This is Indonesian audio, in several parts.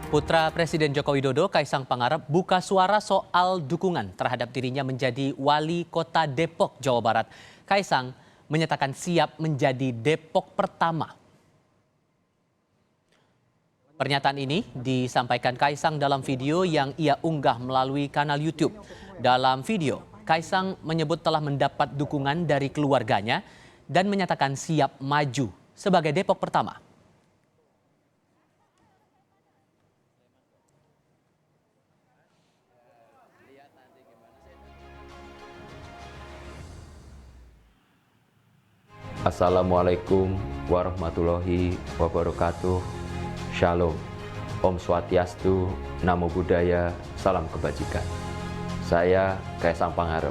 Putra Presiden Joko Widodo, Kaisang Pangarep, buka suara soal dukungan terhadap dirinya menjadi wali kota Depok, Jawa Barat. Kaisang menyatakan siap menjadi Depok pertama. Pernyataan ini disampaikan Kaisang dalam video yang ia unggah melalui kanal YouTube. Dalam video, Kaisang menyebut telah mendapat dukungan dari keluarganya dan menyatakan siap maju sebagai Depok pertama. Assalamualaikum warahmatullahi wabarakatuh. Shalom, Om Swastiastu, Namo Buddhaya, Salam Kebajikan. Saya Kaisang Pangarep.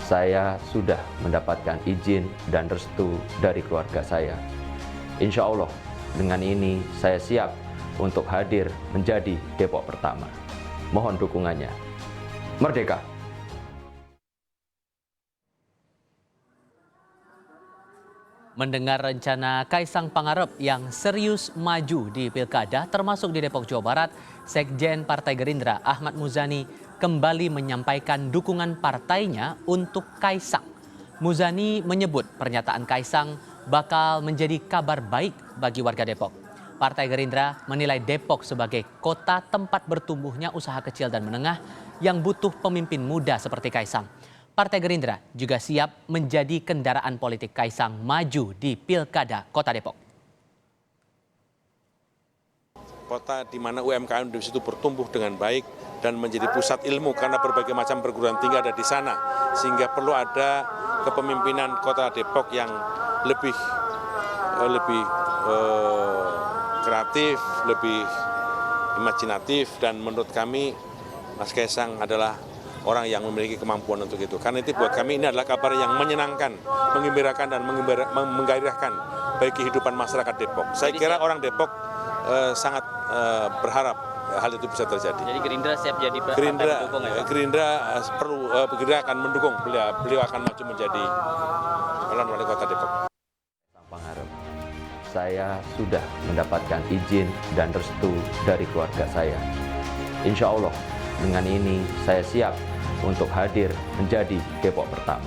Saya sudah mendapatkan izin dan restu dari keluarga saya. Insya Allah, dengan ini saya siap untuk hadir menjadi Depok pertama. Mohon dukungannya. Merdeka! Mendengar rencana Kaisang Pangarep yang serius maju di Pilkada termasuk di Depok, Jawa Barat, Sekjen Partai Gerindra Ahmad Muzani kembali menyampaikan dukungan partainya untuk Kaisang. Muzani menyebut pernyataan Kaisang bakal menjadi kabar baik bagi warga Depok. Partai Gerindra menilai Depok sebagai kota tempat bertumbuhnya usaha kecil dan menengah yang butuh pemimpin muda seperti Kaisang. Partai Gerindra juga siap menjadi kendaraan politik Kaisang maju di Pilkada Kota Depok. Kota di mana UMKM di situ bertumbuh dengan baik dan menjadi pusat ilmu karena berbagai macam perguruan tinggi ada di sana. Sehingga perlu ada kepemimpinan Kota Depok yang lebih kreatif, lebih imajinatif, dan menurut kami Mas Kaisang adalah orang yang memiliki kemampuan untuk itu. Karena itu buat kami ini adalah kabar yang menyenangkan, menggembirakan dan menggairahkan bagi kehidupan masyarakat Depok. Saya kira orang Depok sangat berharap hal itu bisa terjadi. Jadi Gerindra siap jadi pendukung ya? Gerindra akan mendukung, beliau akan maju menjadi calon wali kota Depok. Pangarep. Saya sudah mendapatkan izin dan restu dari keluarga saya. Insya Allah, dengan ini saya siap untuk hadir menjadi Depok pertama.